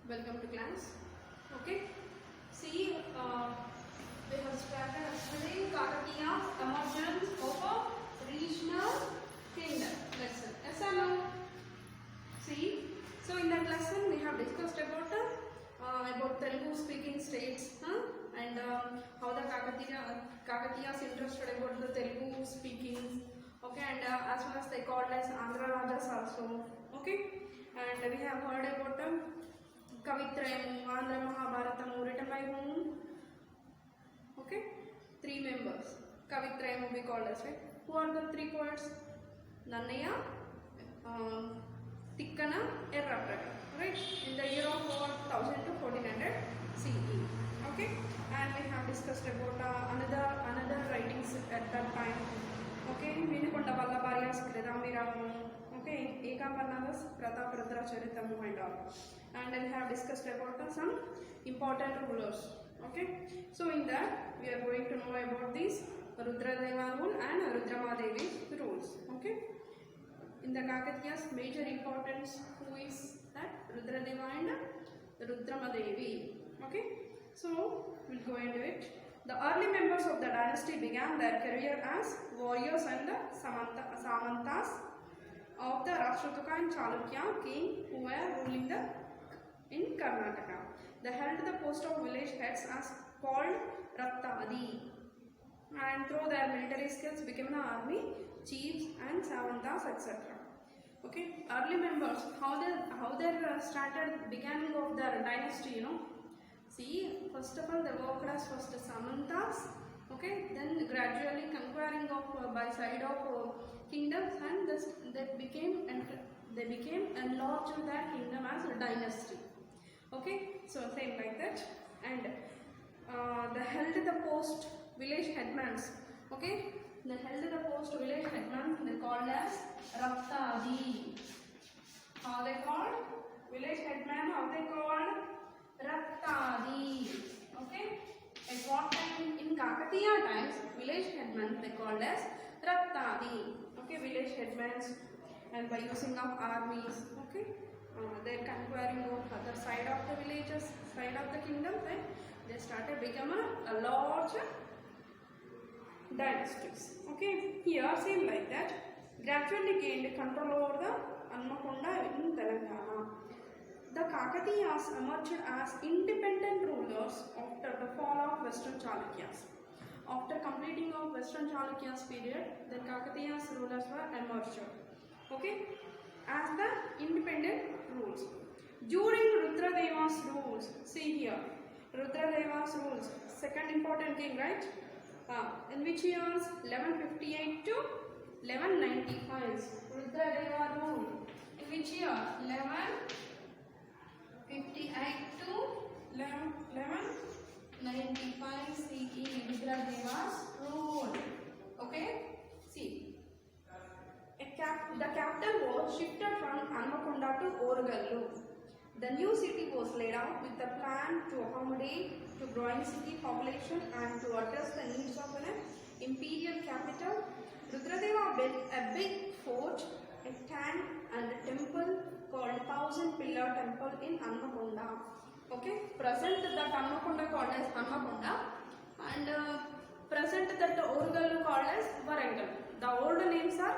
Welcome to class. Okay. See, we have started yesterday Kakatiya's emergence of a regional kingdom lesson. Yes or no? See, so in that lesson we have discussed about Telugu speaking states, and how the Kakatiyas interested about the Telugu speaking. Okay, and as well as they called as Andhra Rajas also. Okay, and we have heard about Kavitrayam, Andhra Mahabharatamu, written by whom? Okay, three members. Kavitrayam will be called as, right? Who are the three poets? Nannaya, Tikkana, Errapraga, right? In the year of 1000 to 1400 CE. Okay, and we have discussed about another writings at that time. Okay, Vinukonda Vallabharya's Kridambiramu. Okay, Ekambarnada's Prataparudra Charitamu and all. And we have discussed about some important rulers. Okay, so in that we are going to know about these Rudradeva rule and Rudramadevi's rules. Okay, in the Kakatiya's major importance, who is that? Rudradeva and Rudramadevi. Okay, so we'll go into it. The early members of the dynasty began their career as warriors and Samantas of the Rashtratuka and Chalukya king who were ruling in Karnataka. They held the post of village heads as called Rattadi, and through their military skills became an army chiefs and Samantas, etc. Okay, early members, how they started beginning of their dynasty, See, first of all they worked as first Samantas, okay, then gradually conquering of by side of kingdoms, and they became enlarged their kingdom as a dynasty. Okay, so same like that, and they held the post village headmans. Okay, they held the post village headman. They called as Rattadi. How they called? Village headman. How they called? Rattadi. Okay. At what time? In Kakatiya times, village headman they called as Rattadi. Okay, village headmans, and by using of armies. Okay, they're conquering of other side of the villages, side of the kingdom. Then they started becoming a large dynasties. Okay, here same like that. Gradually gained control over the Hanmakonda in Telangana. The Kakatiyas emerged as independent rulers after the fall of Western Chalukyas. After completing of Western Chalukyas period, the Kakatiyas rulers were emerged. Okay, as the independent rules. During Rudradeva's rules, see here, Rudradeva's rules, second important king, right? In which years? 1158 to 1195. Rudradeva rule. In which year? 1158 to 1195 CE. Rudradeva's rule. Okay? See. The capital was shifted from Hanmakonda to Orugallu. The new city was laid out with a plan to accommodate to growing city population and to address the needs of an imperial capital. Rudradeva built a big fort, a tank and a temple called 1000-pillar temple in Hanmakonda. Okay, present that Hanmakonda called as Hanmakonda, and present that Orugallu called as Warangal. The old names are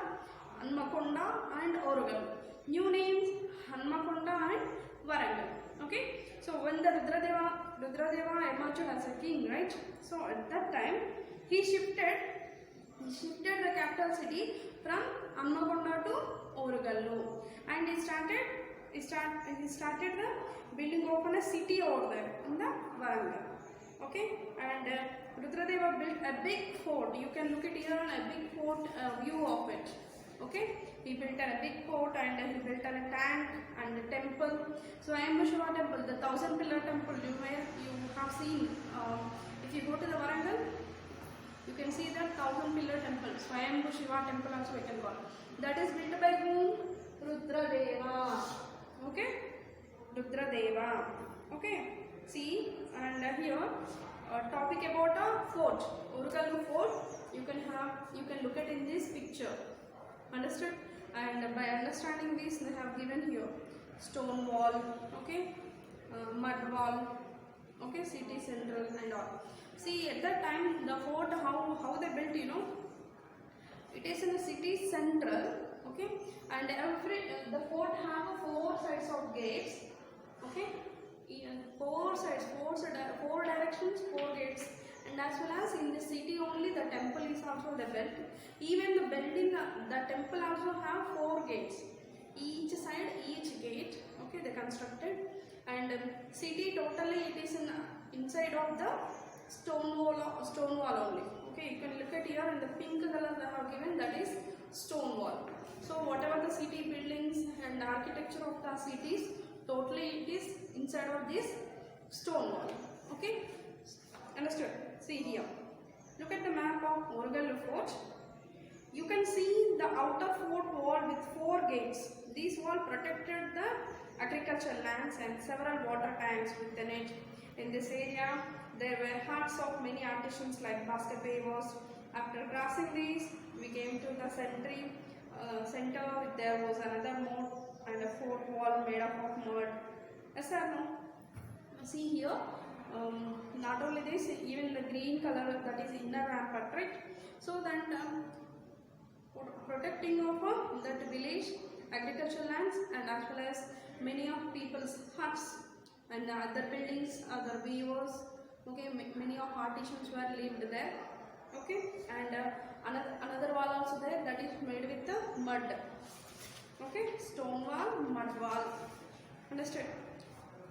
Hanmakonda and Orugallu. New names Hanmakonda and Warangal. Okay, so when the Rudradeva emerged as a king, right? So at that time he shifted the capital city from Hanmakonda to Orugallu, and he started the building of a city over there in the Warangal. Okay, and Rudradeva built a big fort. You can look at here on a big fort view of it. Okay, he built a big fort and he built a tank and a temple. So Swayambhu Shiva temple, the 1000-pillar temple, you have seen. If you go to the Warangal, you can see that 1000-pillar temple, Swayambhu Shiva temple also we can call. That is built by whom? Rudradeva. Okay, Rudradeva. Okay, see, and here topic about a fort, Orugallu fort. You can look at in this picture. Understood? And by understanding this, they have given here stone wall, okay, mud wall, okay, city central and all. See, at that time the fort, how they built, you know, it is in the city central, okay, and every the fort have four sides of gates, okay, four sides, four directions, four gates, and as well as in the city only the temple is also the built. Even the building, the temple also have four gates, each side, each gate, okay, they constructed, and city totally it is inside of the stone wall only. Okay, you can look at here in the pink color they have given, that is stone wall. So whatever the city buildings and architecture of the cities, totally it is inside of this stone wall. Okay, understood? See here, look at the map of Murugalu Fort. You can see the outer fort wall with four gates. These wall protected the agricultural lands and several water tanks within it. In this area, there were huts of many artisans like basket weavers. After crossing these, we came to the center. There was another moat and a fort wall made up of mud. Yes or no? See here, not only this, even the green color, that is inner rampart, right? So that protecting of that village, agricultural lands, and as well as many of people's huts and other buildings, other weavers. Okay, many of artisans were lived there. Okay, and another wall also there, that is made with the mud. Okay, stone wall, mud wall. Understood?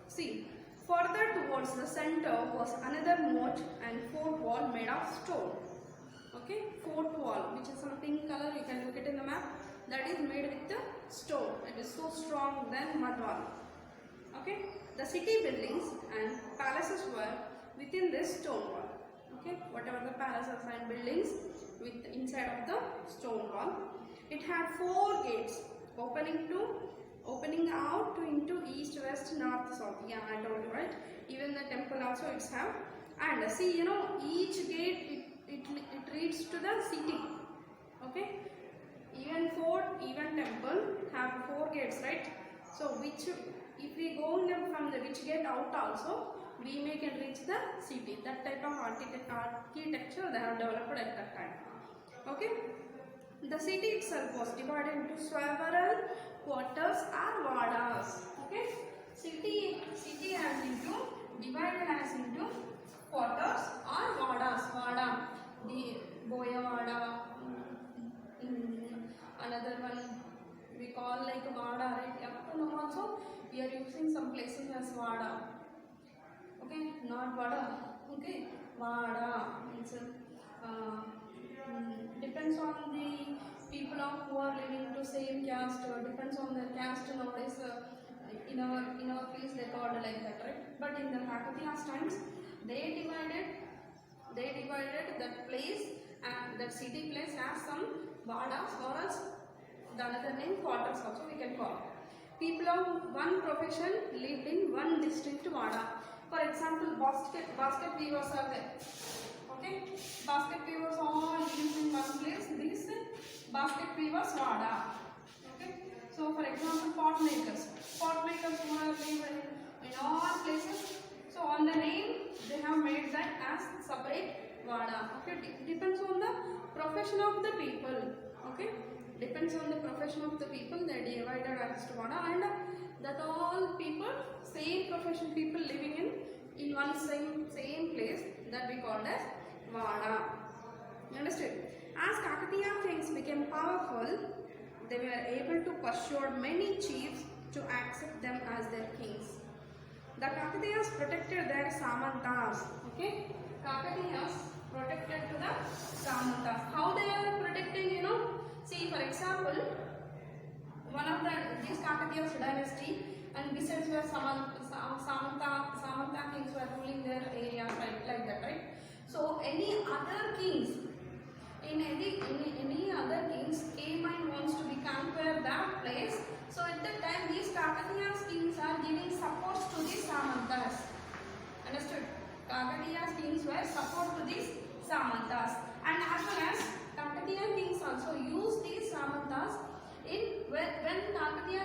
See, further towards the center was another moat and fort wall made of stone. Okay, fort wall, which is some pink color, you can look it in the map, that is made with the stone. It is so strong than mud wall. Okay, the city buildings and palaces were within this stone wall. Okay, whatever the palaces and buildings with inside of the stone wall. It had four gates opening out to into east, west, north, south. Yeah, I told you, right? Even the temple also it's have. And see, you know, each gate it leads to the city. Okay, even fort, even temple have four gates, right? So which, if we go from the which gate out also, we may can reach the city. That type of architecture they have developed at that time. Okay, the city itself was divided into several quarters or vadas. Okay, city as into divided as into quarters or vadas. Vada, the Boyavada, another one we call like Vada, right? Up to now also we are using some places as Vada. Okay, not Vada. Okay, Vada means depends on the people who are living to same caste. Depends on their caste nowadays. In our place they called like that, right? But in the Kakatiya's times, they divided that place and that city place as some vadas, or else the another name quarters also we can call. People of one profession lived in one distinct vada. For example, basket weavers are there. Okay, basket weavers all lived in one place. This basket weavers vada. Okay, so for example, pot makers who are living in all places. So on the name they have made that as separate vada. Okay, depends on the profession of the people. Okay, depends on the profession of the people, they divided as to vada, and that all people, same profession people living in one same place, that we called as vada. Understood? As Kakatiya kings became powerful, they were able to persuade many chiefs to accept them as their kings. The Kakatiyas protected their Samantas. Okay, Kakatiyas protected to the Samantas. How they are protecting? You know, see, for example, one of these Kakatiyas dynasty, and besides were Samanta kings were ruling their areas, right, like that, right? So any other kings, any other kings came and wants to be conquer that place. So at that time, these Kakatiya's kings are giving support to these Samantas. Understood? Kakatiya's kings were support to these Samantas, and as well as Kakatiya kings also use these Samantas in when Kakatiya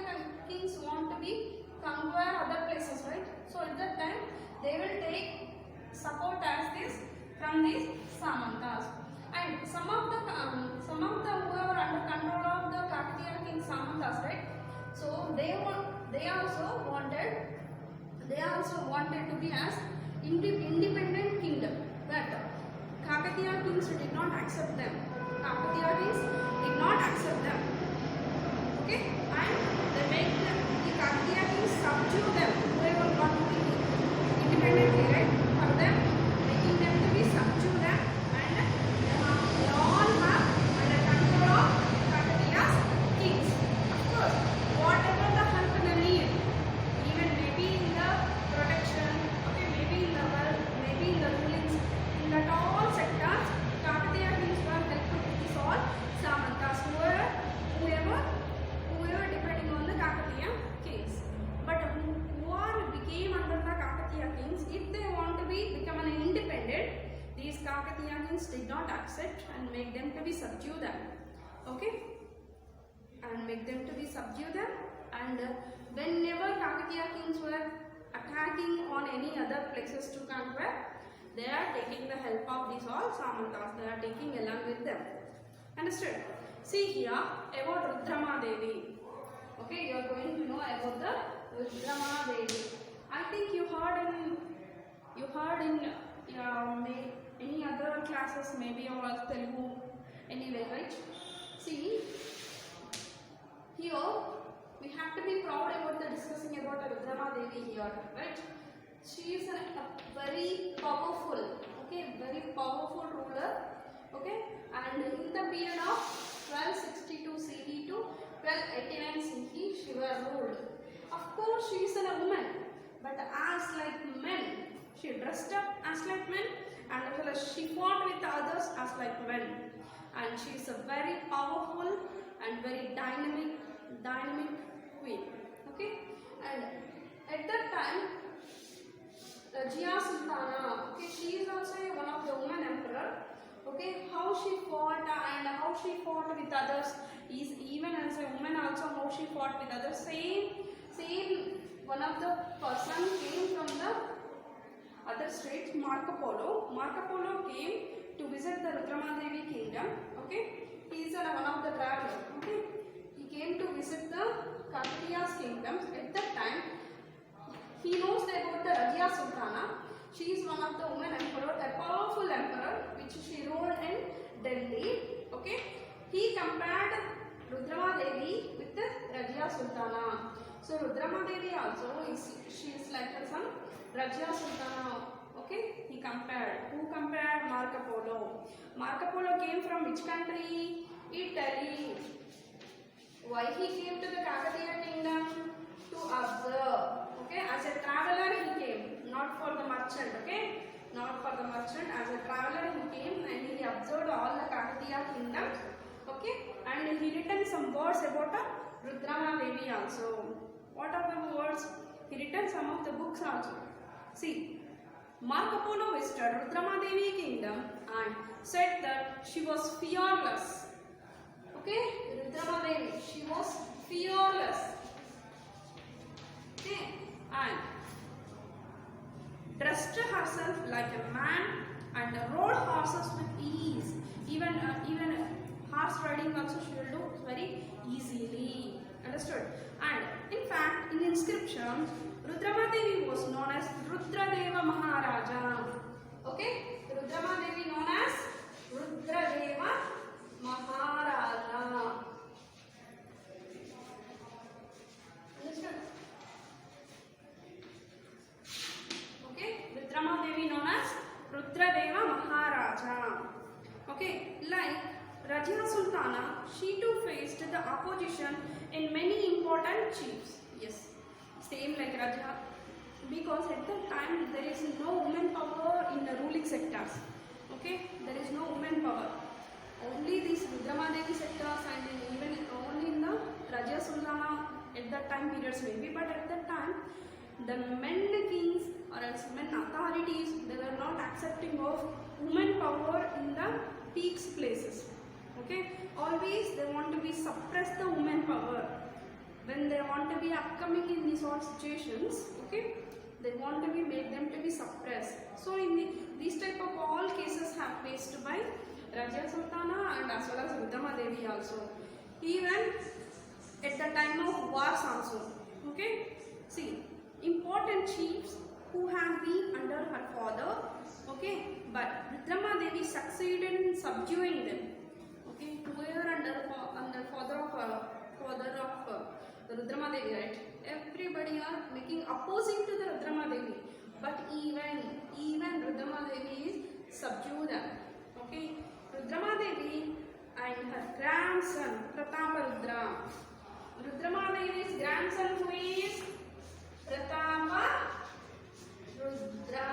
kings want to be conquer other places, right? So at that time they will take support as this from these Samantas. And some of the who are under control of the Kakatiya king Samantas, right? So they also wanted to be as independent kingdom, but Kakatiya kings did not accept them. Kakatiya kings did not accept them. Okay, and they make the Kakatiya kings subdue them. Whoever want to be independently, right? For them, making them to be subdue them, and they all have under control of Kakatiya's kings. Of course, whatever the help they need, even maybe in the protection, okay, maybe in the wealth, maybe in the rulings, in that all sectors, Kakatiya kings were helpful to these all Samantas whoever depending on the Kakatiya kings. But who became under the Kakatiya kings, if they want to become an independent, these Kakatiya kings did not accept and make them to be subdue them. Okay? And make them to be subdue them, and whenever Kakatiya kings were attacking on any other places to conquer, they are taking the help of these all Samantas, they are taking along with them. Understood? See here about Rudrama Devi. Okay, you are going to know about the Rudrama Devi. I think you heard in any other classes, maybe or Telugu anyway, right? See, here we have to be proud about discussing about Rudrama Devi here, right? She is a very powerful, okay, very powerful ruler, okay, and in the period of 1262 CE to 1289 CE, she was ruled. Of course, she is a woman, but as like men, she dressed up as like men, and as well as she fought with others as like men, and she is a very powerful and very dynamic queen. Okay, and at that time, Rajia Sultana, okay, she is also one of the women emperor. Okay, how she fought and how she fought with others is even as a woman also how she fought with others. Same one of the person came from the other states, Marco Polo. Marco Polo came to visit the Rudrama Devi kingdom. Okay, he is one of the travelers. Okay, he came to visit the Kakatiya's kingdoms. At that time, he knows about the Rajia Sultana. She is one of the women emperor, a powerful emperor, which she ruled in Delhi. Okay, he compared Rudrama Devi with the Rajia Sultana. So Rudrama Devi also she is like some Rajia Sultana. Okay, he compared. Who compared? Marco Polo. Marco Polo came from which country? Italy. Why he came to the Kakatiya kingdom? To observe. Okay, as a traveler he came, not for the merchant. Okay, not for the merchant. As a traveler he came and he observed all the Kakatiya kingdoms. Okay, and he written some words about Rudrama Devi also. What are the words? He written some of the books also. See, Marco Polo visited Rudrama Devi kingdom and said that she was fearless. Okay, Rudrama Devi, she was fearless. Okay, and dressed herself like a man and rode horses with ease. Even horse riding also she will do very easily. Understood? And in fact, in inscription, Rudrama Devi was known as Rudradeva Maharaja. Okay, Rudrama Devi known as Rudradeva Maharaja. Understood? Okay, Rudrama Devi known as Rudradeva Maharaja. Okay, like Rajia Sultana, she too faced the opposition in many important chiefs. Yes, same like Raja, because at that time there is no woman power in the ruling sectors. Okay, there is no woman power. Only these Rudrama Devi sectors and even only in the Rajia Sultana at that time periods maybe, but at that time the men kings or else men authorities, they were not accepting of women power in the peaks places. Okay, always they want to be suppress the women power. when they want to be upcoming in these all situations, okay, they want to be make them to be suppressed. So in these type of all cases have faced by Rajya Sultana and as well as Rudrama Devi also. Even at the time of wars also, okay. See, important chiefs who have been under her father, okay, but Rudrama Devi succeeded in subduing them, okay, who were under father of Rudrama Devi, right? Everybody are making opposing to the Rudrama Devi, but even Rudrama Devi is subdued them, okay. Rudrama Devi and her grandson Prataparudra. Rudrama Devi's grandson who is Prataparudra.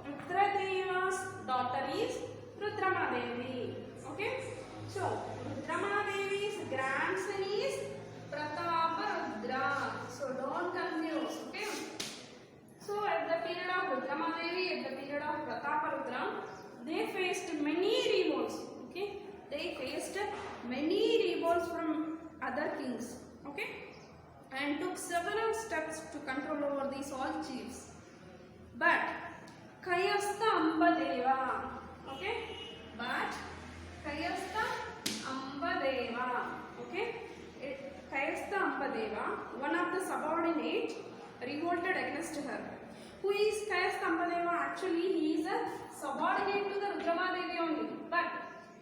Rudradeva's daughter is Rudrama Devi. Okay. So Rudrama Devi's grandson is Prataparudra. So don't confuse. Okay. So at the period of Rudrama Devi, at the period of Prataparudra, they faced many revolts. Okay. They faced many revolts from other kings. Okay. And took several steps to control over these all chiefs. But Kayastha Ambadeva, okay, but Kayastha Ambadeva, okay, Kayastha Ambadeva, one of the subordinates, revolted against her. Who is Kayastha Ambadeva? Actually, he is a subordinate to the Rudrama Devi only, but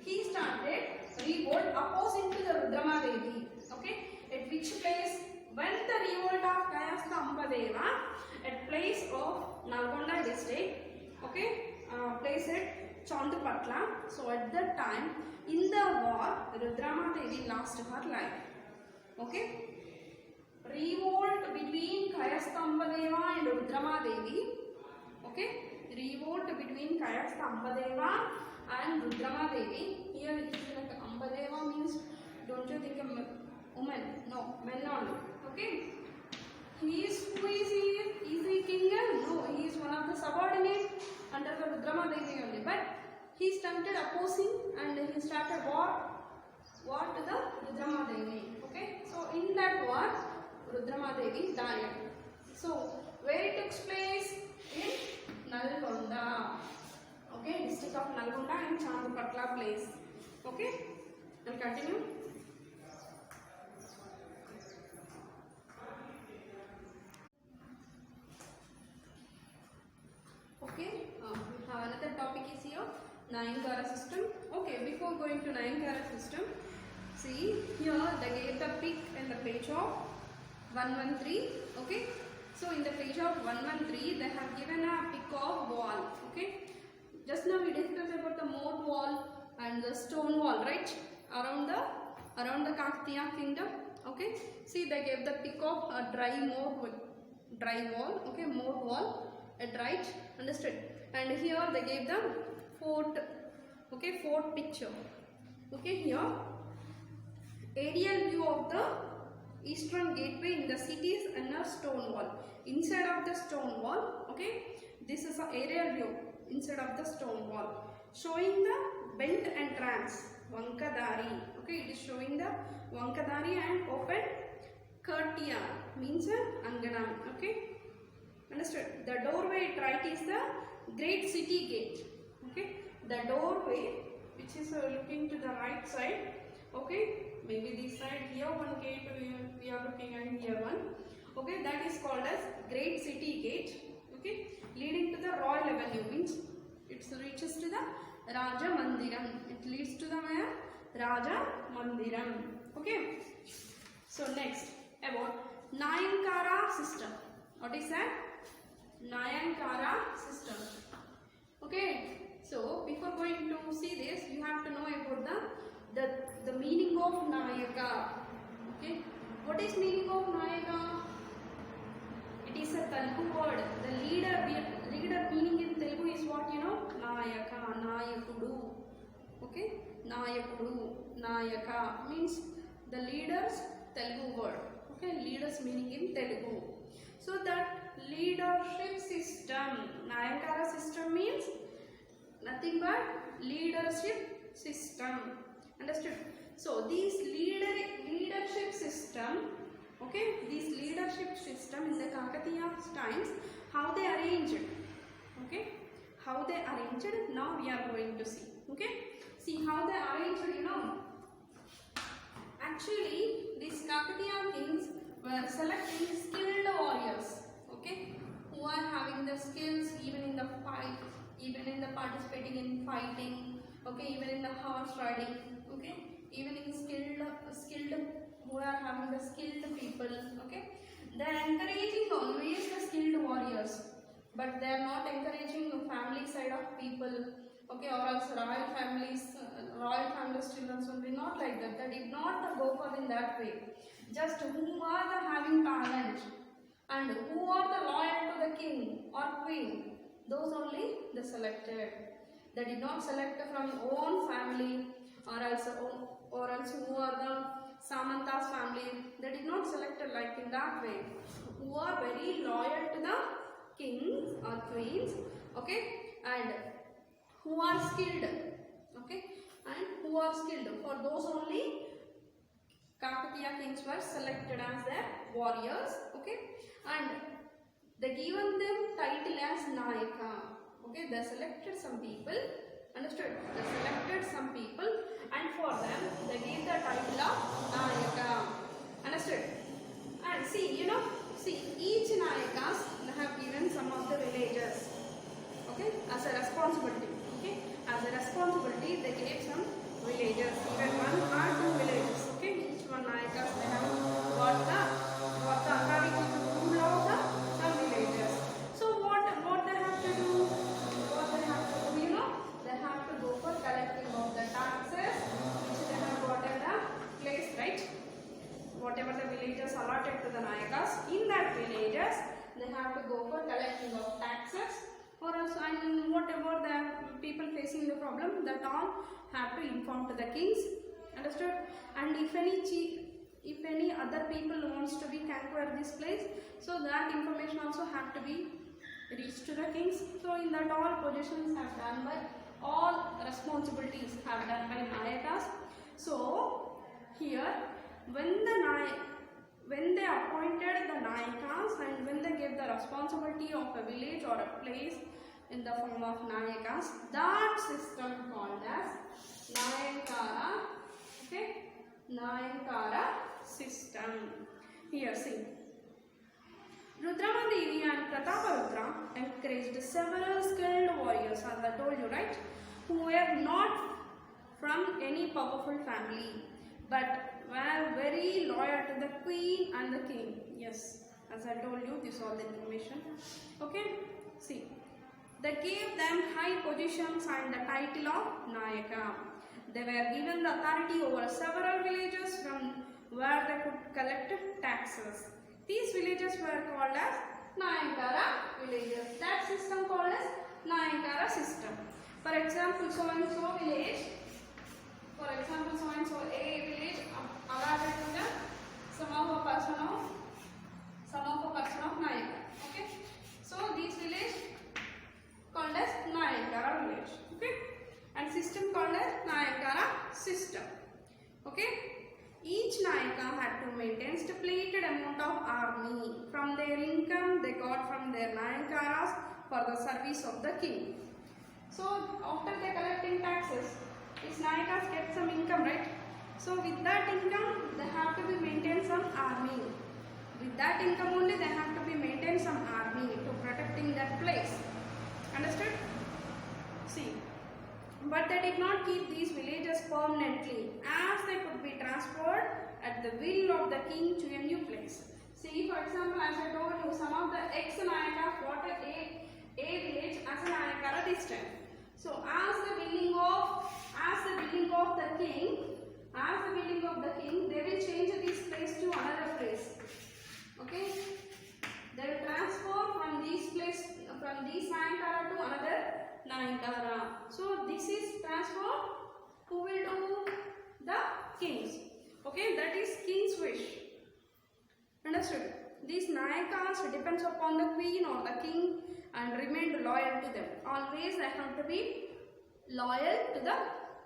he started revolt opposing to the Rudrama Devi, okay, at which place? When the revolt of Kayastha Ambadeva at place of Nalgonda district, okay, place at Chandupatla. So at that time, in the war, Rudrama Devi lost her life. Okay. Revolt between Kayastha Ambadeva and Rudrama Devi. Okay. Revolt between Kayastha Ambadeva and Rudrama Devi. Here it is like Ambadeva means, don't you think a woman? No, men only. Okay. Who is he? Is he king? No, he is one of the subordinates under the Rudrama Devi only. But he started opposing and he started war to the Rudrama Devi. Okay. So in that war, Rudrama Devi died. So where it took place? In Nalgonda. Okay, district of Nalgonda and Chandupatla place. Okay. I'll continue. Okay, we have another topic is here, Nayankara system. Okay, before going to Nayankara system, see here they gave the pic in the page of 113. Okay, so in the page of 113 they have given a pic of wall. Okay, just now we discussed about the moat wall and the stone wall, right? Around the Kakatiya kingdom. Okay, see they gave the pic of a dry wall. Okay, moat wall. At right, understood? And here they gave the fort, okay, fort picture. Okay, here aerial view of the eastern gateway in the city's inner stone wall. Inside of the stone wall, okay, this is an aerial view inside of the stone wall, showing the bent entrance, Vankadari. Okay, it is showing the Vankadari and open courtyard, means Anganam. Okay. Understood? The doorway at right is the great city gate. Okay. The doorway which is looking to the right side. Okay. Maybe this side here one gate we are looking at here one. Okay. That is called as great city gate. Okay. Leading to the Royal Avenue, means it reaches to the Raja Mandiram. It leads to the where? Raja Mandiram. Okay. So next about Nayankara system. What is that? Nayankara system. Okay, so before going to see this, you have to know about the meaning of Nayaka. Okay, what is meaning of Nayaka? It is a Telugu word. The leader meaning in Telugu is what you know? Nayaka, Nayakudu. Okay, Nayakudu, Nayaka means the leader's Telugu word. Okay, leader's meaning in Telugu. So that leadership system, Nayankara system means nothing but leadership system. Understood? So these leadership system, okay, these leadership system in the Kakatiya times, how they arranged, okay, how they arranged, now we are going to see, okay. See how they arranged, you know. Actually, these Kakatiya kings were selecting skilled warriors, okay, who are having the skills even in the fight, even in the participating in fighting, okay, even in the horse riding, okay, even in skilled who are having the skilled people, okay. They are encouraging always the skilled warriors, but they are not encouraging the family side of people, okay, or else royal families children will be not like that. They did not go for in that way. Just who are the having talent and who are the loyal to the king or queen, those only they selected. They did not select from own family or else who are the Samanta's family. They did not select like in that way. Who are very loyal to the kings or queens, okay, and who are skilled, okay, and who are skilled. For those only Kakatiya kings were selected as their warriors, okay, and they given them title as Nayaka, okay. They selected some people, understood? They selected some people, and for them they gave the title of Nayaka, understood? And see, you know, see, each Nayakas have given some of the villages, okay, as a responsibility, okay, as a responsibility they gave some villages, even one or two villages, okay. Each one Nayakas they have got the authority to rule out the some villages. So what they have to do? What they have to do? You know, they have to go for collecting of the taxes which they have got at the place, right? Whatever the villages allotted to the Nayakas, in that villages they have to go for collecting of taxes. Or else, and whatever the people facing the problem, that all have to inform to the kings, understood? And if any other people wants to be conquer this place, so that information also have to be reached to the kings. So in that all positions have done by, all responsibilities have done by Nayakas. So here when they appointed the Nayakas and when they gave the responsibility of a village or a place in the form of Nayakas, that system called as Nayakara, okay, Nayakara system. Here see, Rudramadevi and Prataparudra encouraged several skilled warriors, as I told you, right, who were not from any powerful family but were very loyal to the queen and the king. Yes, as I told you, this is all the information, okay. See, they gave them high positions and the title of Nayaka. They were given the authority over several villages from where they could collect taxes. These villages were called as Nayakara villages. That system called as Nayakara system. For example, so and so village, for example, so and so A village allotted to the some of a person of Nayaka, okay. So this village called as Nayakara village, okay, and system called as Nayakara system, okay. Each Nayaka had to maintain stipulated amount of army. From their income they got from their Nayakaras for the service of the king. So after they collecting taxes, these Nayakas get some income, right? So with that income they have to be maintain some army. With that income only they have to be maintain some army to protecting that place. Understood? See, but they did not keep these villages permanently, as they could be transferred at the will of the king to a new place. See, for example, as I told you, some of the ex-Nayakas got a village as a Nayakara this time. So as the willing of the king, they will change this place to another place. Okay, they will transfer from this Nayakara to another Nayakara. So this is transfer. Who will do? The kings. Okay, that is king's wish. Understood? These Nayakas depends upon the queen or the king and remained loyal to them. Always they have to be loyal to the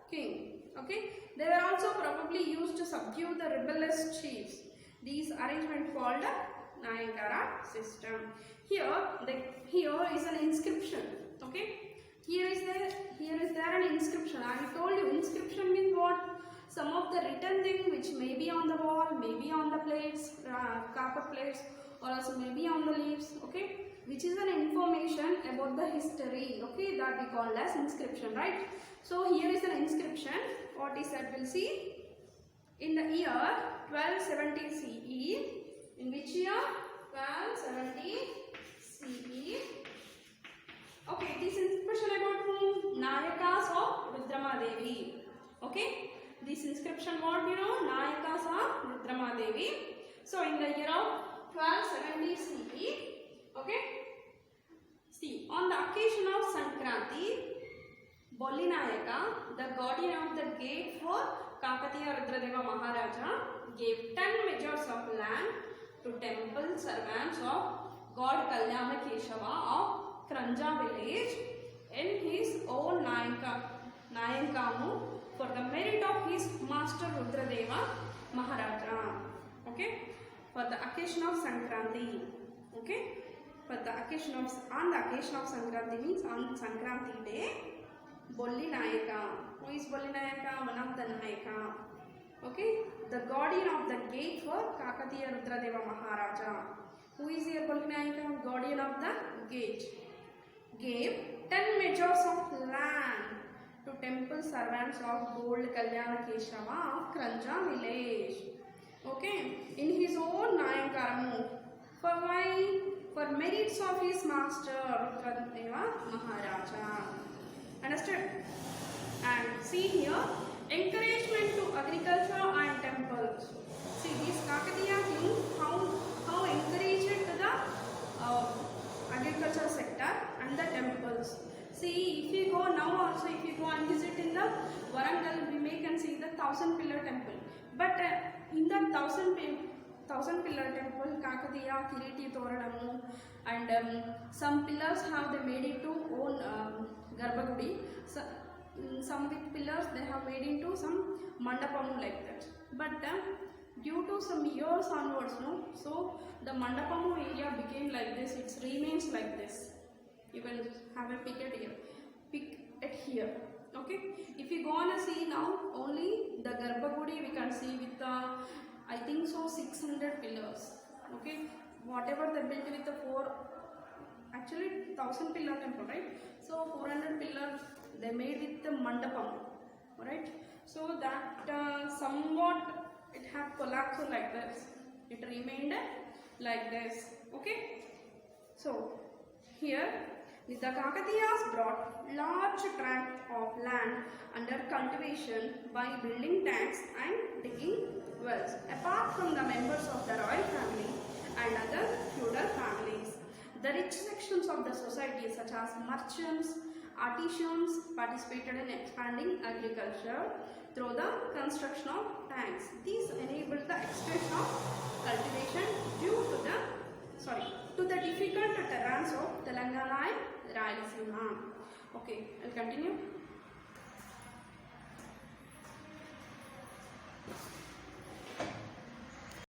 king. Okay, they were also probably used to subdue the rebellious chiefs. These arrangement called the Nayakara system. Here is an inscription. Okay, here is there an inscription. I told you inscription means what? Some of the written thing which may be on the wall, maybe on the plates, carpet plates, or also maybe on the leaves. Okay, which is an information about the history. Okay, that we call as inscription, right? So here is an inscription. What is that? We'll see. In the year 1270 CE. In which year? 1270 CE. Okay, this inscription about whom? Nayakas of Rudramadevi. Okay, this inscription what you know? Nayakas of Rudramadevi. So in the year of 1270 CE. Okay. See, on the occasion of Sankranti, Bollinayaka, the guardian of the gate for Kakatiya Rudradeva Maharaja, gave 10 measures of land to temple servants of God Kalyana Keshava of Kranja village in his own Nayankamu for the merit of his master Rudradeva Maharaja. Okay, for the occasion of Sankranti. Okay, for the occasion of Sankranti means on Sankranti day. Bollinayaka. Who is Bollinayaka? One of the Nayaka. Okay, the guardian of the gate for Kakatiya Rudradeva Maharaja. Who is here Bollinayaka? Guardian of the gate. Gave 10 measures of land to temple servants of Gold Kalyana Keshava of Kranja village. Okay, in his own Nayankaramu. For why? For merits of his master Rudradeva Maharaja. Understood? And see here, encouragement to agriculture and temples. See this Kakatiya king, how encouraged the agriculture sector and the temples. See, if you go now also, if you go and visit in the Warangal, we may can see the 1000 pillar temple. But in the 1000 pillar temple, Kakatiya, Kiriti Toranamu, and some pillars have they made it to own Garbhagudi. So, some with pillars they have made into some mandapamu like that. But due to some years onwards, no, so the mandapamu area became like this. It remains like this. You can have a pick at here. Okay. If you go on and see now, only the Garbhagudi we can see with the I think so 600 pillars. Okay. Whatever they built with the actually 1000 pillar temple, right? So 400 pillars they made with the mandapam, right? So that somewhat it had collapsed like this. It remained like this. Okay. So here the Kakatiyas brought large tract of land under cultivation by building tanks and digging wells. Apart from the members of the royal family and other feudal families, the rich sections of the society such as merchants, artisans participated in expanding agriculture through the construction of tanks. These enabled the extension of cultivation due to the difficult terrains of Telangana and Rayalaseema. Okay, I'll continue.